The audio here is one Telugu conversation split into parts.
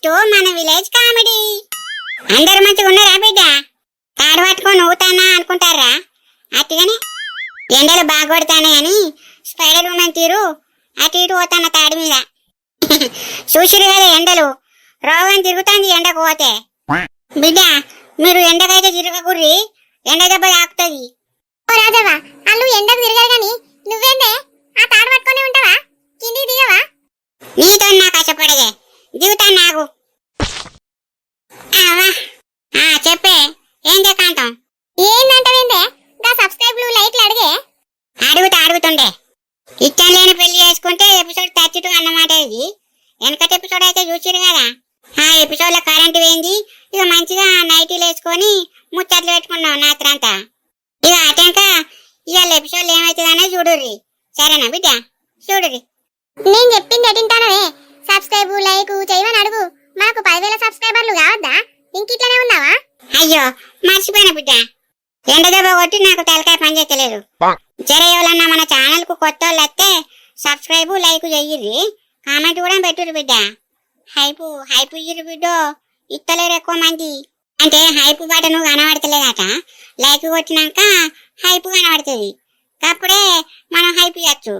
టు మన విలేజ్ కామెడీ. అందరు మంచిగా ఉన్నారా బిడ్డ? తాడు పట్టుకొని ఊతానా అనుకుంటారా? అట్టుగానే ఎండలు బాగా కొడతానని స్పైడర్ ఉమెన్ తీరు అటు ఇటు పోతాన తాడి మీద. చూసిరు కదా ఎండలు, రోగం తిరుగుతాంది ఎండకు పోతే. బిడ్డ మీరు ఎండకైతే తిరగకుర్రి, ఎండ దెబ్బ తాకుతుంది. ఓ రాజవ్వ, వాళ్ళు ఎండకు తిరగరు గాని నువ్వేందే ఆ తాడు పట్టుకొని ఉంటావా? కిందికి దిగవా? నీతో నాకు కష్టపడదే, దిగుతాను నాకు. చెప్పే ఏం కాంతం? ఏందంటే సబ్స్క్రైబ్లు లైక్లు అడుగుతుండే. ఇష్టం లేని పెళ్లి చేసుకుంటే ఎపిసోడ్ 32 అన్నమాట. ఇది వెనకటి ఎపిసోడ్ అయితే చూసిరు కదా. ఆ ఎపిసోడ్ లో కరెంట్ పోయింది, ఇక మంచిగా నైటీలు వేసుకొని ముచ్చట్లు పెట్టుకున్నాం రాత్రంతా. ఇక అటెంక ఇవాళ ఎపిసోడ్ ఏమవుతుందనే చూడుర్రి, సరేనా బిడ్డ? చూడుర్రి. నేను చెప్పింది ఎటింటానవే, సబ్స్క్రైబ్ లైక్ చేయమని అడుగు. మాకు 10,000 సబ్స్క్రైబర్లు కావద్దా? ఇంక ఇట్లనే ఉన్నావా? అయ్యో మర్చిపోయిన బిడ్డ, ఎండ దెబ్బ కొట్టి నాకు తలకాయ పని చేస్తలేదు. జర ఎవరన్నా మన ఛానల్ కు కొత్త వాళ్ళు వస్తే సబ్స్క్రైబ్ లైక్ చెయ్యిర్రి, కామెంట్ కూడా పెట్టుర్రి బిడ్డ. హైపు ఇయ్యిర్రి బిడ్డో, ఇస్తలేరు ఎక్కువ మంది. అంటే హైపు బటన్ కనబడతలేదట, లైక్ కొట్టినాక హైపు కనబడుతుంది. అప్పుడే మనం హైప్ ఇవ్వచ్చు.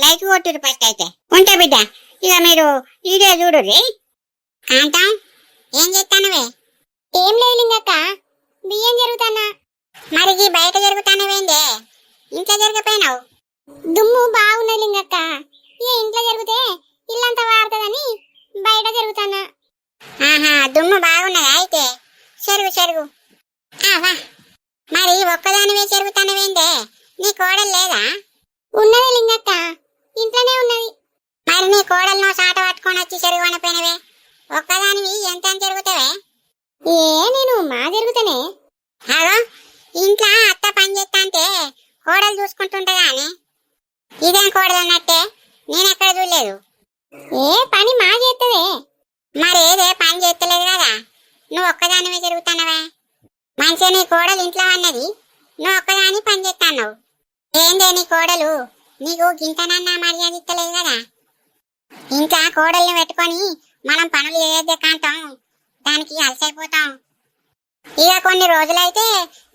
లైక్ కొట్టుర్రి ఫస్ట్ అయితే. ఉంటే బిడ్డ ఇక మీరు వీడియో చూడుర్రి. కాంతం ఏం చేస్తానవే? ఏం లేదు లింగక్క, బియ్యం జరుగుతానా. మరి బయట జరుగుతానవేందే, ఇంట్లో జరగపోయినావు? దుమ్ము బాగున్నది లింగక్క, ఇక ఇంట్లో జరిగితే ఇల్లంతా వాడుతుందని బయట జరుగుతానా. దుమ్ము బాగున్నదా అయితే? చెరుగు. మరి ఒక్కదానివే జరుగుతానవేందే, నీ కోడలు లేదా? ఉన్నదే లింగక్క, ఇంట్లోనే ఉన్నది. మరి నీ కోడలను సాట పట్టుకొని వచ్చి చెరుగు అనపోయినవే, ఒక్కదానివి ఎంత జరుగుతావే? నేను మా జరుగుతానే. ఇంట్లో అత్త పని చేస్తా అంటే కోడలు చూసుకుంటుంటదా అని? ఇదేం కోడలు అన్నట్టే, నేనెక్కడ చూడలేదు. పని మా చేస్తుందే. మరి ఏదే పని చేస్తలేదు కదా, నువ్వు ఒక్కదానివే జరుగుతానవే. మంచిగా నీ కోడలు ఇంట్లో అన్నది, నువ్వు ఒక్కదాని పని చేస్తాన్నావు. ఏందే నీ కోడలు నీకు గింతనన్నా మర్యాద ఇస్తలేదు కదా. ఇంకా కోడల్ని పెట్టుకొని మనం పనులు చేయొద్దే కాంతం, దానికి అలసైపోతాం. ఇక కొన్ని రోజులైతే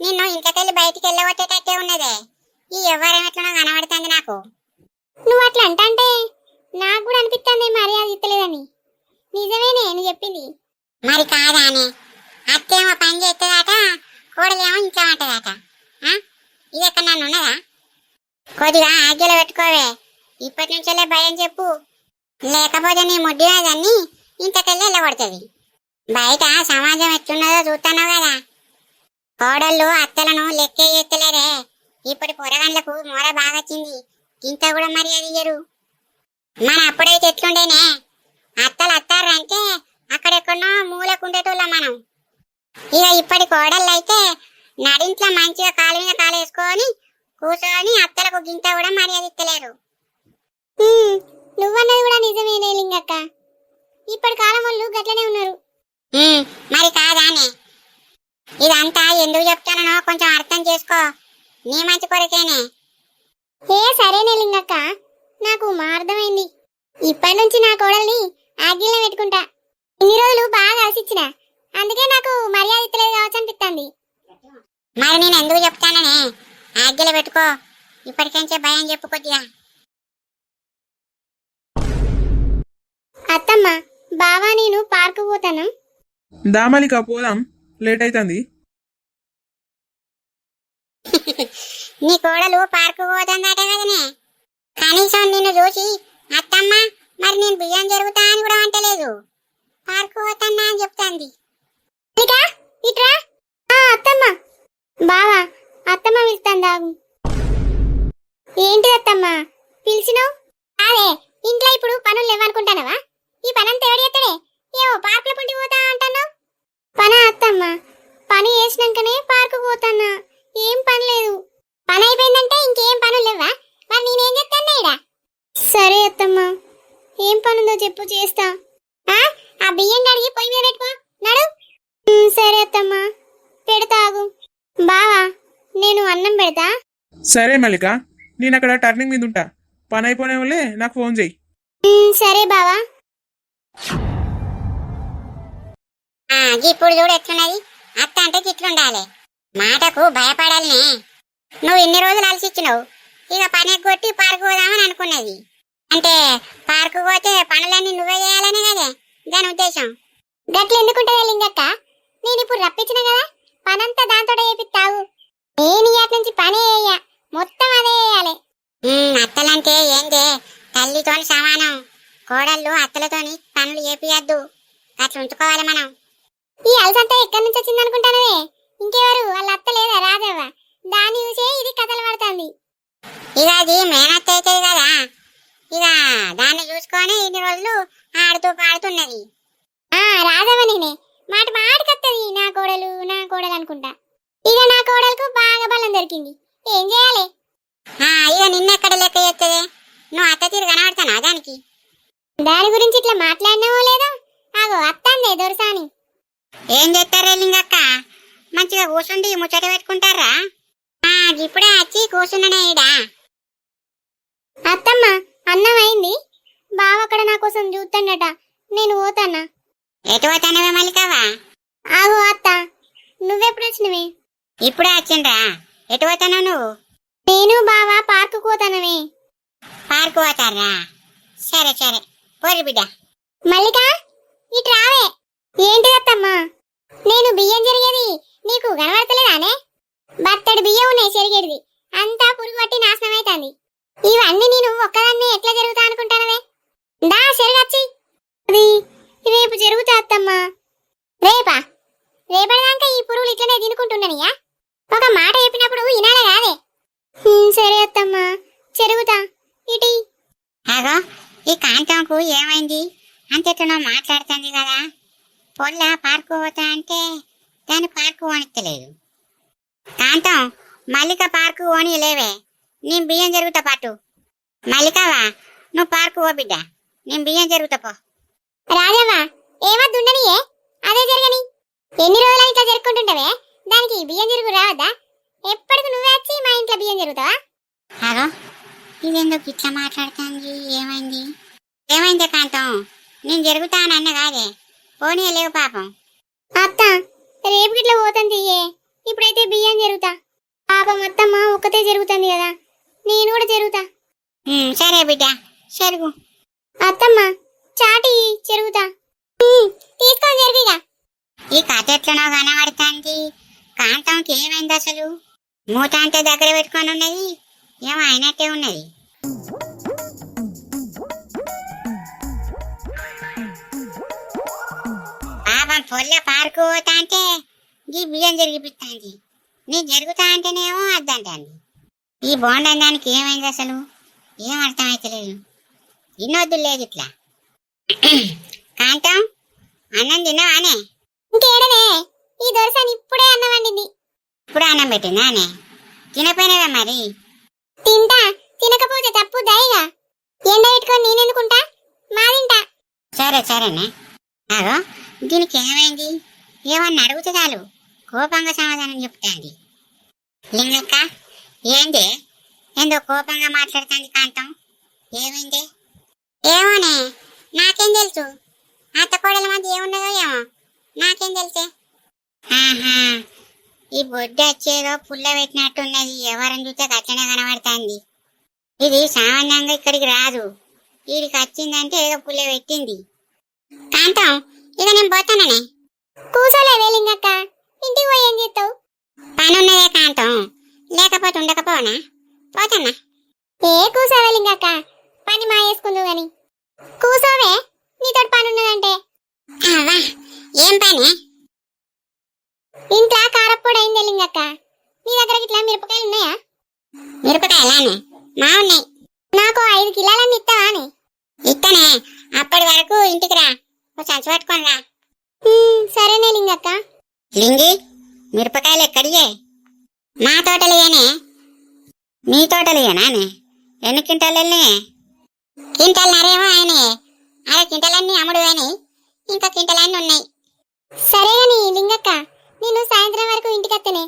నిన్ను ఇంట్లోకెళ్ళి బయటికి వెళ్ళగొట్టేటట్టే ఉన్నదే. ఈ ఎవరేం ఎట్లనో కనబడుతుంది నాకు. నువ్వు అట్లా అంటే నాకు కూడా అనిపిస్తుంది మర్యాద ఇస్తలేదని. నిజమేనే నువ్వు చెప్పింది. మరి కాదానే, అత్తేమో పని చేస్తుందట, కోడలేమో ఇంట్లో ఉంటుందట. ఇది ఎక్కడ నన్ను ఉన్నదా? కొద్దిగా ఆజ్ఞలో పెట్టుకోవే, ఇప్పటి నుంచే భయం చెప్పు, లేకపోతే నీ ముడ్డినాదన్ని ఇంతకెళ్ళి వెళ్ళగొడుతుంది. బయట సమాజం ఎట్లున్నదో చూస్తున్నావు కదా. కోడళ్ళు అత్తలను లెక్కే ఎత్తలేరే. ఇప్పుడు పొరగండ్లకు మొర బాగా వచ్చింది, ఇంత కూడా మర్యాద ఇయ్యరు. మన అప్పుడైతే ఎట్లుండేనే, అత్తలు అత్తారంటే అక్కడెక్కడో మూలకుండేటోళ్ళం మనం. ఇక ఇప్పటి కోడళ్ళు అయితే నడింట్లో మంచిగా కాలు మీద కాలు వేసుకొని కూర్చొని అత్తలకు గింత కూడా మర్యాద ఇస్తలేరు. నువ్వన్నది కూడా నిజమేనే లింగక్క, ఇప్పటి కాలం వాళ్ళు గట్లనే ఉన్నారు. మరి కాదానే, ఇదంతా ఎందుకు చెప్తానో కొంచెం అర్థం చేసుకో, నీ మంచి కొరకేనే. సరేనే లింగక్క, నాకు మా అర్థమైంది. ఇప్పటి నుంచి నా కోడల్ని ఆజ్ఞలో పెట్టుకుంటా. ఇన్ని రోజులు బాగా ఆశించిన, అందుకే నాకు మర్యాద ఇస్తలేదు కావచ్చు అనిపిస్తుంది. మరి నేను ఎందుకు చెప్తాననే, ఆజ్ఞలో పెట్టుకో, ఇప్పటికేంచే భయం చెప్పు కొద్దిగా. అత్తమ్మ బావా నేను పార్కు పోతాను. దామలిక పోదాం, లేట్ అవుతుంది. నీ కోడలు పార్కు పోతుందట కదనే, కనీసం నిన్ను చూసి అత్తమ్మ మరి నేను బియ్యం జరుగుతా అని కూడా అంటలేదు, పార్కు పోతానా అని చెప్తాంది. ఇట్రా. అత్తమ్మ బావా, అత్తమ్మ పిలుస్తాందా? ఏంటి అత్తమ్మ పిలిచినావు? అదే ఇంట్లో ఇప్పుడు పనులు లేవనుకుంటానవా? ఈ పనంతా ఎవడు చేస్తాడే? ఏవో పార్కుల పుంటి పోతా అంటాను. పని అత్తమ్మ, పని చేసినాకనే పార్కు పోతానా, ఏం పని లేదు. పని అయిపోయిందంటే ఇంకేం పనులు లేవా? మరి నేనేం చెప్తాను ఇడా? సరే అత్తమ్మ, ఏం పనుందో చెప్పు, చేస్తా. ఆ బియ్యం కడిగి పొయ్యి మీద పెట్టుకో నడు. సరే అత్తమ్మ, పెడతాగు. బావా నేను అన్నం పెడతా. సరే మల్లిక, నేను అక్కడ టర్నింగ్ మీద ఉంటా, పని అయిపోయిన వాళ్ళే నాకు ఫోన్ చేయి. సరే బావా. ఇప్పుడు చూడు ఎట్లున్నది. అత్త అంటే గిట్లుండాలి, మాటకు భయపడాలనే. నువ్వు ఇన్ని రోజులు అలసిచ్చినావు, ఇక పని కొట్టి పార్కు పోదామని అనుకున్నది. అంటే పార్కు పోతే పనులన్నీ నువ్వే చేయాలనే కదే దాని ఉద్దేశం. గట్ల ఎందుకుంటుందా లింగక్క? నేను ఇప్పుడు రప్పించిన కదా, పనంతా దాంతో చేపిస్తావు. నేను ఇయాటి నుంచి పనే చేయ, మొత్తం అదే చేయాలి. అత్తలంటే ఏందే, తల్లితోని సమానం. కోడళ్ళు అత్తలతోని పనులు చేపియద్దు, అట్లా ఉంచుకోవాలి మనం. ఈ అలసంతా ఎక్కడి నుంచి వచ్చింది అనుకుంటానవే? ఇంకెవరు వాళ్ళ అత్త లేదా రాజవ్వ, దాన్ని చూసే ఇది కథలు పడుతుంది. ఇక అది మేనత్త అవుతుంది కదా, ఇక దాన్ని చూసుకొని ఇన్ని రోజులు ఆడుతూ పాడుతున్నది. రాజవ్వ నేనే, మాట మాటకత్తది నా కోడలు అనుకుంటా. ఇక నా కోడలకు బాగా బలం దొరికింది, ఏం చేయాలి? ఇక నిన్నెక్కడ లెక్క చేస్తుంది? నువ్వు అత్త తీరు కనబడతానా దానికి? దాని గురించి ఇట్లా మాట్లాడినావో లేదో, ఆగో అత్తందే దొరసాని. ఏం చేస్తారా లింగక్క, మంచిగా కూర్చుండి ముచ్చట పెట్టుకుంటారా? ఇప్పుడే వచ్చి కూర్చున్నానే ఈడ. అత్తమ్మ అన్నం అయింది, బావ అక్కడ నా కోసం చూస్తాడట, నేను పోతానా. ఎటు పోతానవే మల్లికావా? ఆగో అత్త, నువ్వెప్పుడు వచ్చినవే? ఇప్పుడే వచ్చిండ్రా. ఎటు పోతానావు నువ్వు? నేను బావ పార్కు పోతానవే. పార్కు పోతారా? సరే సరే పోరి బిడ్డ. మల్లిక ఇటు రావే. ఏంటిదత్తమ్మా? నేను బియ్యం జరిగేది నీకు కనబడతలేదానే? బత్తడి బియ్యం ఉన్నాయి చెరిగేది, అంతా పురుగు పట్టి నాశనం అవుతుంది. ఇవన్నీ నేను ఒక్కదాన్ని ఎట్లా జరుగుతా అనుకుంటానవే? దా చెరగచ్చి. అది రేపు జరుగుతా అత్తమ్మా. రేపా? రేపటిదాకా ఈ పురుగులు ఇట్లనే తినుకుంటున్నానియా? ఒక మాట చెప్పినప్పుడు వినాలే కాదే? సరే అత్తమ్మా, చెరుగుతా. ఇటీ అగో ఈ కాంతంకు ఏమైంది? అంతెట్లనో మాట్లాడుతుంది కదా. పొల్ల పార్కు పోతా అంటే దాన్ని పార్కు పోనిస్తలేదు. కాంతం మల్లిక పార్కు పోని లేవే, నేను బియ్యం జరుగుతా పట్టు. మల్లికవా నువ్వు పార్కు పో బిడ్డ, నేను బియ్యం జరుగుతా పో. రాజవ్వ ఏమద్దుండనియే, అదే జరగని. ఎన్ని రోజులు ఇట్లా జరుపుకుంటుంటావే, దానికి బియ్యం జరుగు రావద్దా? ఎప్పటికి నువ్వే వచ్చి మా ఇంట్లో బియ్యం జరుగుతావా? అగో ఇదెందుకు ఇట్లా మాట్లాడుతుంది? ఏమైంది? ఏమైందే కాంతం? నేను జరుగుతానన్న కాదే, పోనీ లేవు పాపం. అత్త రేపు గిట్లా పోతుంది, ఇప్పుడైతే బియ్యం జరుగుతా. పాపం అత్తమ్మ ఒక్కతే జరుగుతుంది కదా, నేను కూడా జరుగుతా. సరే బిడ్డ చెరుగు. అత్తమ్మ చాటి చెరుగుతా. తీసుకొని జరుగుగా. ఈ కథ ఎట్లనో కనబడుతుంది. కాంతంకి ఏమైంది అసలు? మూత అంటే దగ్గర పెట్టుకొని ఉన్నది, ఏమో అయినట్టే ఉన్నది. పాపం పొల్ల పార్కు పోతా అంటే ఈ బియ్యం జరిగిపిస్తాంది, నీ జరుగుతా అంటేనేమో అద్దంటాంది. ఈ బోండం దానికి ఏమైంది అసలు? ఏం అర్థమైతలేదు. ఇన్నొద్దు లేదు ఇట్లా. కాంతం అన్నం తిన్నావానే? ఇంకేడనే, ఈ దొరసాని ఇప్పుడే అన్నం వండింది. ఇప్పుడు అన్నం పెట్టిందా అనే? తినపోయినవా మరి? తింటా, తినకపోతే తప్పు దాయిగా. ఎండ పెట్టుకొని నేనెందుకుంటా, మా తింటా. సరే సరేనే. అగో దీనికి ఏమైంది? ఏమన్నా అడుగుతూ చాలు కోపంగా సమాధానం చెప్తాంది. లింగక్క ఏంది? ఏందో కోపంగా మాట్లాడుతుంది కాంతం, ఏమైంది? ఏమోనే, నాకేం తెలుసు? అత్త కోడల మధ్య ఏమున్నదో ఏమో, నాకేం తెలుసే. ఈ బొడ్డ వచ్చేదో పుల్ల పెట్టినట్టున్నది, ఎవరని చూస్తే అట్లనే కనబడుతుంది. ఇది సామాన్యంగా ఇక్కడికి రాదు, వీడికి వచ్చిందంటే ఏదో పుల్ల పెట్టింది. కాంతం ఇక నేను పోతాననే. కూసోలేవే లింగక్క, ఇంటికి పోయి ఏం చేస్తావు? పని ఉన్నదే కాంతం, లేకపోతే ఉండకపోనా? పోతానా. ఏ కూసోవే లింగక్క, పని మా వేసుకుందు గాని. కూసోవే, నీతో పని ఉన్నదంటే. అవా ఏం పని? ఇంట్లో కారప్పొడి అయిందే లింగక్క, నీ దగ్గర ఇట్లా మిరపకాయలు ఉన్నాయా? మిరపకాయలానే? మా ఉన్నాయి. నాకు 5 కిలోలన్నీ ఇస్తావా అని? ఇస్తానే, అప్పటి వరకు ఇంటికి రా, సంచి పట్టుకొని రా. సరేనే లింగక్క. లింగి మిరపకాయలు ఎక్కడియే? మా తోటలేనే. మీ తోటలేనానే? ఎన్ని క్వింటాలు వెళ్ళినాయే? క్వింటాలన్నరేమో ఆయనే, అరే క్వింటాలన్నీ అమ్ముడు అని, ఇంకా క్వింటాలన్నీ ఉన్నాయి. సరే అని లింగక్క, నేను సాయంత్రం వరకు ఇంటికి వస్తేనే,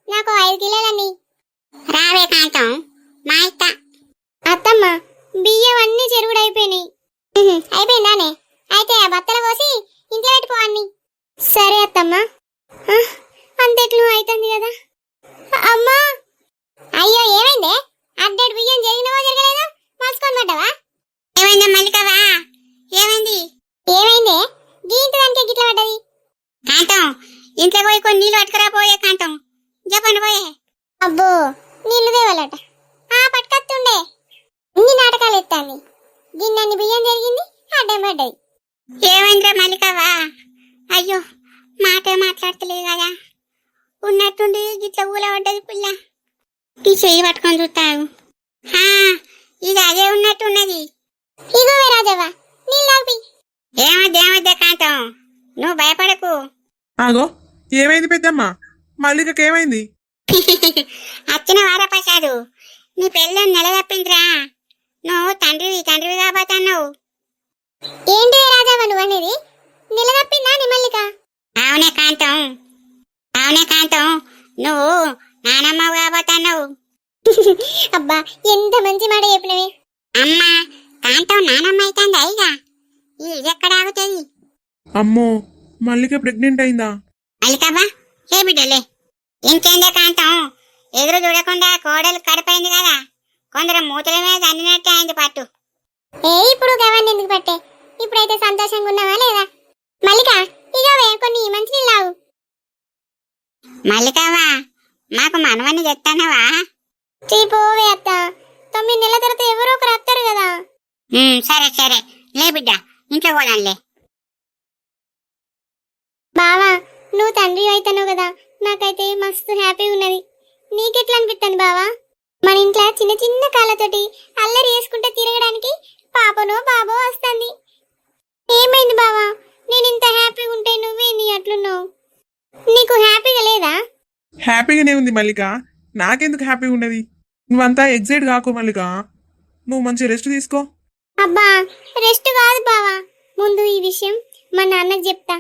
నాకు 5 కిలోలన్నీ. రావే కాంతం, మా ఇత్త. అత్తమ్మ బియ్యం అన్ని చెరుగుడు అయిపోయినాయి. అయిపోయిందానే? అయితే ఆ బత్తలు పోసి ఇంట్లో పెట్టుకోవన్ని. సరే అత్త. ఇంట్లో పోయి కొన్ని నీళ్ళు పట్టుకురా పోయే కాంతం చెప్పండి పోయే. అబ్బో నీళ్లు తేవాలట. పట్టుకొస్తుండే ఇన్ని నాటకాలు ఎత్తాంది. గిన్నెన్ని బియ్యం జరిగింది అడ్డం పడ్డది. ఏమైందిరా మల్లికవ్వా? అయ్యో మాటే మాట్లాడతలేదు కదా. ఉన్నట్టుండి గిట్ల ఊల పడ్డది పిల్ల. ఈ చెయ్యి పట్టుకొని చూస్తాను. ఇది అదే ఉన్నట్టున్నది. ఇగో రాజవ్వ నీళ్ళు తాగి. ఏమద్దే కాంతం నువ్వు భయపడకు. ఆగో ఏమైంది పెద్దమ్మ? మల్లికకేమైంది? అచ్చిన వారప్రసాదు నీ పెళ్ళని నెల తప్పిందిరా. నువ్వు తండ్రివి కాబోతున్నావు. ఏంటి రాజవ్వ నువ్వు అనేది? నెల తప్పిందా నీ మల్లిక? అవునే కాంతం నువ్వు నానమ్మవు కాబోతున్నావు. అబ్బా ఎంత మంచి మాట చెప్పినవి. అమ్మా కాంతం నానమ్మ అవుతుంది అయ్యా. ఇది ఎక్కడ ఆగుతుంది? అమ్మో మల్లిక ప్రెగ్నెంట్ అయిందా? మల్లికవ్వా ఏ బిడ్డలే ఇంకేందే కాంతం. ఎదురు చూడకుండా కోడలు కడిపోయింది కదా. కొందరు మూతల మీద అన్నినట్టే అయింది పట్టు. ఇప్పుడు గవాన్ని ఎందుకు పట్టే? ఇప్పుడైతే సంతోషంగా ఉన్నావా లేదా? మల్లిక ఇగవే కొన్ని మంచి నీళ్ళావు. మల్లికవ్వా మాకు మనవన్ని చెప్తానవా? పోవే అత్త. 9 నెలల తర్వాత ఎవరో ఒకరు వస్తారు కదా. సరే లే బిడ్డ ఇంట్లో పోదాంలే. బావా నువ్వు తండ్రి అవుతావు కదా. నాకైతే మస్తు హ్యాపీ ఉన్నది. నీకెట్లా అనిపిస్తుంది బావా? మన ఇంట్లో చిన్న చిన్న కాళ్ళతోటి అల్లరి వేసుకుంటే తిరగడానికి పాపనో బాబో వస్తుంది. ఏమైంది బావా? నేను ఇంత హ్యాపీగా ఉంటే నువ్వేంది అట్లున్నావు? నీకు హ్యాపీగా లేదా? హ్యాపీగానే ఉంది మల్లిక. నాకెందుకు హ్యాపీగా ఉండదు? నువ్వంతా ఎగ్జైట్ కాకు మల్లిక. నువ్వు మంచి రెస్ట్ తీసుకో. అబ్బా రెస్ట్ కాదు బావా. ముందు ఈ విషయం మా నాన్నకి చెప్తా.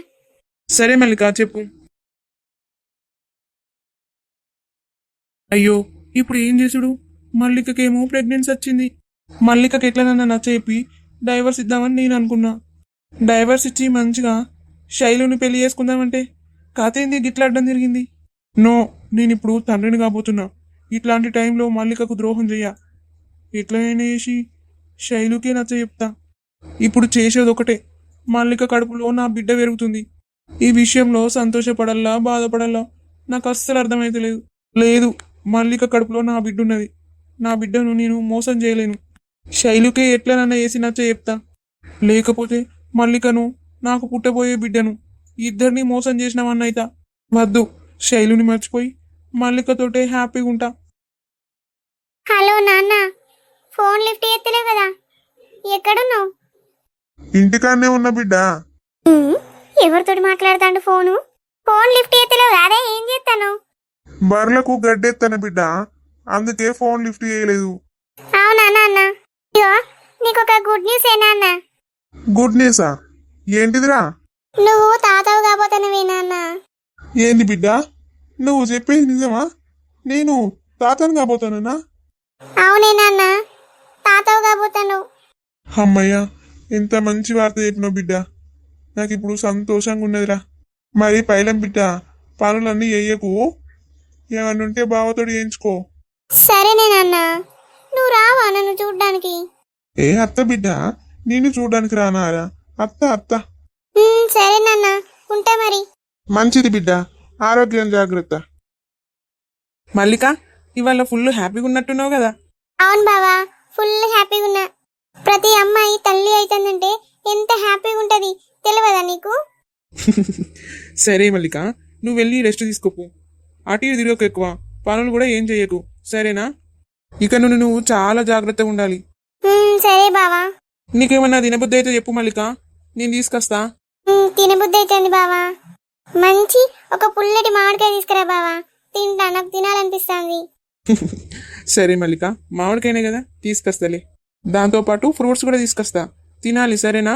సరే మల్లిక చెప్పు. అయ్యో ఇప్పుడు ఏం చేసుడు? మల్లికకేమో ప్రెగ్నెన్సీ వచ్చింది. మల్లికకి ఎట్లనన్నా నచ్చేపి డైవర్స్ ఇద్దామని నేను అనుకున్నా. డైవర్స్ ఇచ్చి మంచిగా శైలుని పెళ్లి చేసుకుందామంటే కథ ఏంది గిట్లా అడ్డం తిరిగింది. నో నేను ఇప్పుడు తండ్రిని కాబోతున్నా. ఇట్లాంటి టైంలో మల్లికకు ద్రోహం చెయ్య. ఎట్లయినా చేసి శైలుకే నచ్చ చెప్తా. ఇప్పుడు చేసేది ఒకటే, మల్లిక కడుపులో నా బిడ్డ పెరుగుతుంది. ఈ విషయంలో సంతోషపడల్లా బాధపడల్లా నాకు అస్సలు అర్థమైతే లేదు. మల్లిక కడుపులో నా బిడ్డ ఉన్నది. నా బిడ్డను నేను మోసం చేయలేను. శైలుకే ఎట్లనన్నా వేసి నచ్చ చెప్తా. లేకపోతే మల్లికను నాకు పుట్టబోయే బిడ్డను ఇద్దరిని మోసం చేసినామన్నైతా. వద్దు, శైలుని మర్చిపోయి మల్లికతోటే హ్యాపీగా ఉంటా. హలో నాన్న, ఫోన్ లిఫ్ట్ చేస్తలేవు కదా, ఎక్కడున్నావు? ఇంటికాడనే ఉన్న బిడ్డ. ఎవరితోటి మాట్లాడతాండు? Phone lift చేస్తలేవు. అదే ఏం చేస్తాను? బర్లకు గడ్డెత్తాను బిడ్డ, అందుకే ఫోన్ లిఫ్ట్ చేయలేదు. అవునా నాన్న? ఇగో నీకు ఒక గుడ్ న్యూస్ ఏనా అన్న. గుడ్ న్యూసా? ఏంటిదిరా? నువ్వు తాతవు కాబోతున్నావే నాన్న. ఏంది బిడ్డ నువ్వు చెప్పేది నిజమా? నేను తాతను కాబోతానా? అవునే నాన్న, తాతవు కాబోతాను. అమ్మయ్య, ఎంత మంచి వార్త చెప్పినావు బిడ్డ. నాకు ఇప్పుడు సంతోషంగా ఉన్నదిరా. మరి పైలం బిడ్డ, పనులన్నీ చెయ్యకు. ఏమన్నుంటే బావతోడు చేయించుకో. సరేనే నాన్న, నువ్వు రావా నన్ను చూడ్డానికి? ఏ అత్త బిడ్డ, నేను చూడడానికి రానారా? అత్త. సరే నాన్న, ఉంటా మరి. మంచిది బిడ్డ, ఆరోగ్యం జాగ్రత్త. మల్లిక ఇవాళ ఫుల్ హ్యాపీగా ఉన్నట్టున్నావు కదా. అవును బావా, ఫుల్ హ్యాపీగా ఉన్నా. ప్రతి అమ్మాయి తల్లి అవుతుందంటే ఎంత హ్యాపీగా ఉంటది తెలియదా నీకు? సరే మల్లిక, నువ్వు వెళ్ళి రెస్ట్ తీసుకోపో. అటు ఇటు తిరగకు, ఎక్కువ పనులు కూడా ఏం చెయ్యకు, సరేనా? ఇక నుండి నువ్వు చాలా జాగ్రత్తగా ఉండాలి. సరే బావా. నీకేమన్నా తినబుద్ధి అయితే చెప్పు మల్లిక, నేను తీసుకొస్తా. తినబుద్ధి అవుతుంది బావా. మంచి ఒక పుల్లటి మామిడికాయ తీసుకురా బావా, తింటా, నాకు తినాలనిపిస్తుంది. సరే మల్లిక, మామిడికాయనే కదా, తీసుకొస్తాలే. దాంతోపాటు ఫ్రూట్స్ కూడా తీసుకొస్తా, తినాలి, సరేనా?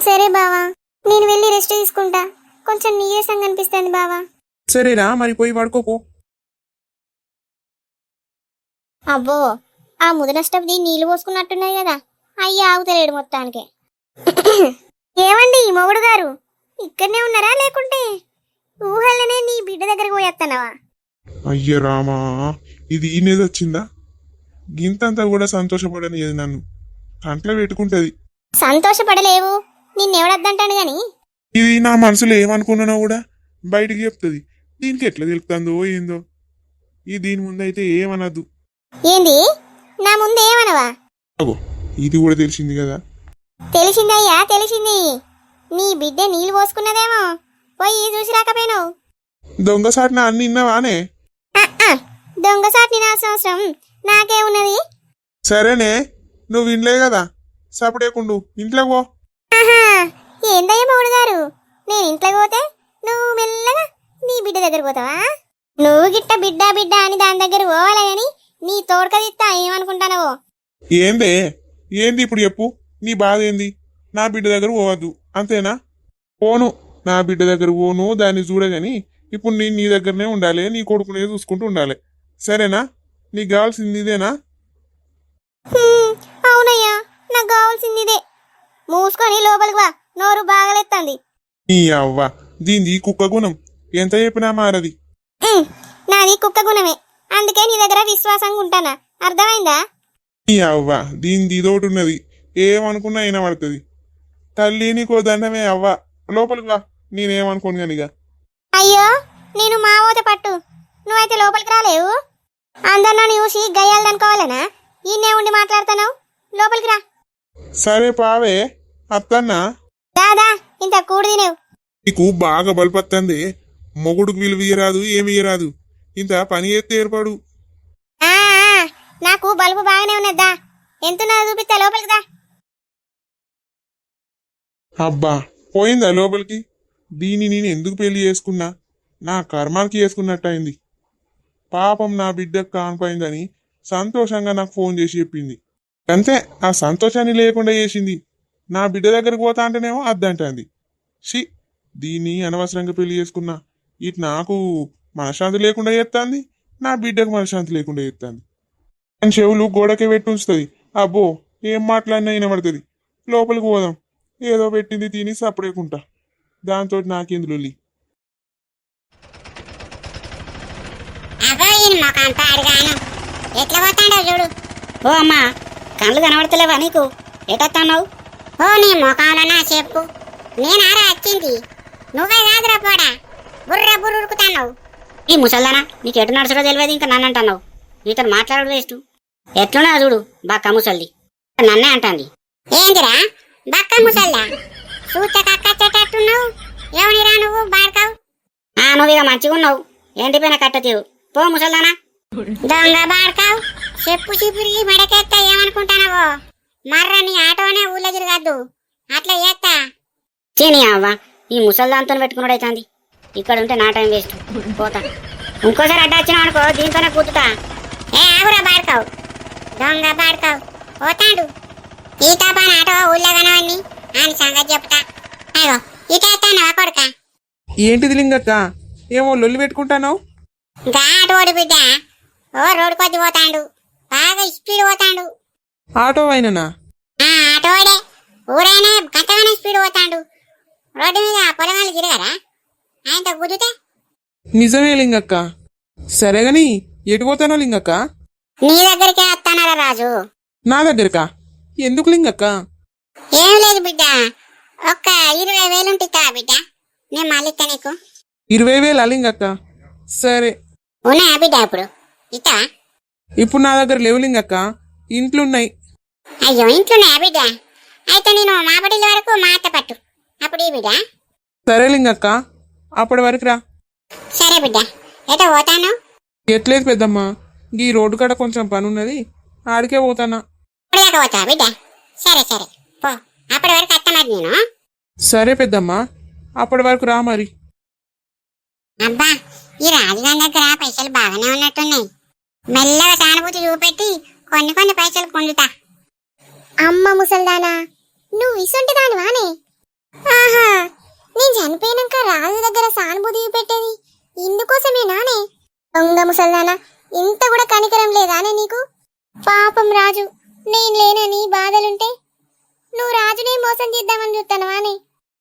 సరే బావా, నేను వెళ్ళి రెస్ట్ తీసుకుంటా. కొంచెం నీరసంగా అనిపిస్తుంది బావా. సరేరా, మరి పోయి పడుకోపో. అబ్బో, ఆ ముదనష్టది నీళ్లు పోసుకున్నట్టున్నాయి కదా. అయ్యి ఆగుతలేడు మొత్తానికి. ఏమండి మొగుడు గారు, ఇక్కడనే ఉన్నారా లేకుంటే ఊహల్లనే నీ బిడ్డ దగ్గరకు పోయేస్తానవా? అయ్య రామా, ఇది ఈనేది వచ్చిందా? గింతంతా కూడా సంతోషపడనిది నన్ను, కంట్లో పెట్టుకుంటది. సంతోషపడలేవు, నిన్నెవడద్దంటాను గాని. ఇది నా మనసులో ఏమనుకున్నానో కూడా బయటికి చెప్తుంది. దీనికి ఎట్లా తెలుపుతుందో ఏందో. దీని ముందైతే ఏమనద్దు. ఏంది నా ముందు ఏమనవా? అగో ఇది కూడా తెలిసింది కదా. తెలిసిందయ్యా తెలిసింది. నీ బిడ్డ నీళ్ళు పోసుకున్నదేమో, పోయి చూసి రాకపోయినావు. దొంగసాటిన అన్ని ఇన్నవానే? దొంగసాటి అవసరం నాకే ఉన్నది. సరేనే, నువ్వు వినలే కదా, సపడేకుండు ఇంట్లో పో. ఆహా, ఏందయ్యా మౌడు గారు, నేను ఇంట్లోకి పోతే నువ్వు మెల్లగా నీ బిడ్డ దగ్గర పోతావా? నువ్వు గిట్ట బిడ్డ బిడ్డ అని దాని దగ్గర పోవాలా గాని నీ తోడుకదిస్తా ఏమనుకుంటానవో. ఏందే ఏంది ఇప్పుడు చెప్పు, నీ బాధ ఏంది? నా బిడ్డ దగ్గర పోవద్దు అంతేనా? పోను, నా బిడ్డ దగ్గర పోను, దాన్ని చూడగాని ఇప్పుడు నేను నీ దగ్గరనే ఉండాలి, నీ కొడుకునే చూసుకుంటూ ఉండాలి, సరేనా? నీకు కావాల్సింది ఇదేనా? అవునయ్యా, నాకు కావాల్సింది ఇదే. మూసుకొని లోపలికి వా, నోరు బాగలెత్తంది. నీ అవ్వ, దీనిది కుక్క గుణం, ఎంత చెప్పినా మారది. నాది కుక్క గుణమే, అందుకే నీ దగ్గర విశ్వాసంగా ఉంటానా, అర్థమైందా? నీ అవ్వ, దీనిది ఇదోటి ఉన్నది, ఏమనుకున్నా అయినా పడుతుంది. తల్లి నీకో దండమే అవ్వ, లోపలికి వా, నేనేమనుకోను కానిగా. అయ్యో, నేను మా ఊత పట్టు, నువ్వైతే లోపలికి రాలేవు. అందరిని చూసి గయ్యాలనుకోవాలనా? ఈయనే ఉండి మాట్లాడుతున్నావు, లోపలికి రా. సరే పావే, అత్తన్నా. దాదా ఇంత కూడు తినేవు. నీకు బాగా బలిపత్తంది, మొగుడుకు విలువ ఇయ్యరాదు, ఏమి ఇయ్యరాదు, ఇంత పని ఎత్తే ఏర్పాడు. నాకు బల్బు బాగానే ఉన్నదా, ఎంతున్నదో చూపిస్తా, లోపలికి రా. అబ్బా పోయిందా లోపలికి? దీన్ని నేను ఎందుకు పెళ్లి చేసుకున్నా? నా కర్మానికి చేసుకున్నట్టు అయింది. పాపం నా బిడ్డకు కానిపోయిందని సంతోషంగా నాకు ఫోన్ చేసి చెప్పింది. అంతే, ఆ సంతోషాన్ని లేకుండా చేసింది. నా బిడ్డ దగ్గరకు పోతా అంటేనేమో అద్దంటుంది. దీన్ని అనవసరంగా పెళ్లి చేసుకున్నా. ఇటు నాకు మనశ్శాంతి లేకుండా చేస్తుంది, నా బిడ్డకు మనశ్శాంతి లేకుండా చేస్తుంది. అని చెవులు గోడకే పెట్టి ఉంచుతుంది. అబ్బో ఏం మాట్లాడినా వినబడుతుంది. లోపలికి పోదాం, ఏదో పెట్టింది తిని సపడేకుంటా, దాంతో నాకెందులో. ఎట్లా పోతాడో చూడు. ఓ అమ్మా, కళ్ళు కనబడతలేవా నీకు? ఎటన్నావు? ఓ నీ ముఖంలోనా చెప్పు, నేనారా వచ్చింది, నువ్వే కాదురా పోడా, బుర్ర బుర్రుకుతాన్నావు. ఈ ముసల్దానా, నీకు ఎటు నడుచుడో తెలియదు, ఇంకా నన్ను అంటున్నావు. నీతో మాట్లాడు వేస్ట్. ఎట్లున్నా చూడు బక్క ముసల్ది, నన్నే అంటాంది. ఏందిరా బక్క ముసల్దా, చూచకట్టున్నావు, ఎవనిరా నువ్వు బాడకావు? నువ్వు ఇక మంచిగా ఉన్నావు, ఎండిపోయిన కట్టతీవు, పో ముసల్దానా. దొంగ బాడకావు, చెప్పు చిపురికి మెడకెత్తా ఏమనుకుంటానవో, మర్ర నీ ఆటోనే ఊళ్ళో తిరగద్దు, అట్లా చేస్తా. చీని అవ్వ, ఈ ముసల్దాంతో పెట్టుకున్నాడైతుంది, ఇక్కడ ఉంటే నా టైం వేస్ట్, పోతా. ఇంకోసారి అడ్డ వచ్చినావు అనుకో, దీంతోనే కూతుతా. ఏ ఆగురా బాడకావు, దొంగ బాడకావు, పోతాడు. ఈటాపా ఆటో ఊళ్ళో కనవన్నీ అని సంగతి చెప్తా. అయ్యో ఇటేస్తానవా కొడుక? ఏంటిది లింగక్క, ఏమో లొల్లి పెట్టుకుంటాను? గాటోడు బిడ్డ, ఓ రోడ్డు కొద్ది పోతాడు, బాగా స్పీడ్ పోతాడు. ఆటో అయిననా? ఆటోడే, ఊరైనా గంటగానే స్పీడ్ పోతాడు. రోడ్డు మీద పొలగాళ్ళు తిరగరా ఆయనతో గుద్దుతే? నిజమే లింగక్క. సరేగాని ఎటు పోతానో లింగక్క? నీ దగ్గరికే వస్తానరా రాజు. నా దగ్గరకా? ఎందుకు లింగక్క? ఏం లేదు బిడ్డ, ఒక్క 20,000 ఉంటుందా బిడ్డ, నేను మళ్ళీ ఇస్తా నీకు. 20,000 లింగక్క? సరే. ఉన్నాయా బిడ్డ ఇప్పుడు ఇస్తా? ఇప్పుడు నా దగ్గర లేవు లింగక్క, ఇంట్లున్నాయి. అయ్యో ఇంట్లోన్నాయా బిడ్డ? అయితే నేను మాపటిల వరకు మాట పట్టు, అప్పుడు ఈ బిడ్డ. సరే లింగక్క, అప్పటి వరకు రా. సరే బిడ్డ, ఎటో పోతాను? ఎట్లేదు పెద్దమ్మ, ఈ రోడ్డు కాడ కొంచెం పని ఉన్నది, ఆడికే పోతానా. ఇప్పుడే పోతా బిడ్డ. సరే సరే పో, అప్పటి వరకు అత్త మరి నేను. సరే పెద్దమ్మ, అప్పటి వరకు రా మరి. అబ్బా, ఈ రాజుగారి దగ్గర పైసలు బాగానే ఉన్నట్టున్నాయి. మెల్లగా సానుభూతి చూపెట్టి కొన్ని పైసలు పొందుతా. అమ్మ ముసల్దానా, నువ్వు ఇసుంటి దానివానే? ఆహా, నేను చనిపోయినాక రాజు దగ్గర సానుభూతి చూపెట్టేది ఇందుకోసమేనానే? దొంగ ముసల్దానా, ఇంత కూడా కనికరం లేదానే నీకు? పాపం రాజు, నేను లేనని బాధలుంటే నువ్వు రాజునే మోసం చేద్దామని చూస్తానవానే?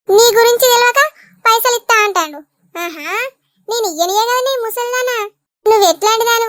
నీ గురించి తెలియక పైసలు ఇస్తా అంటాడు. ఆహా, నేను ఇయ్యనియే కదా నీ ముసల్దానా, నువ్వు ఎట్లాంటి దాని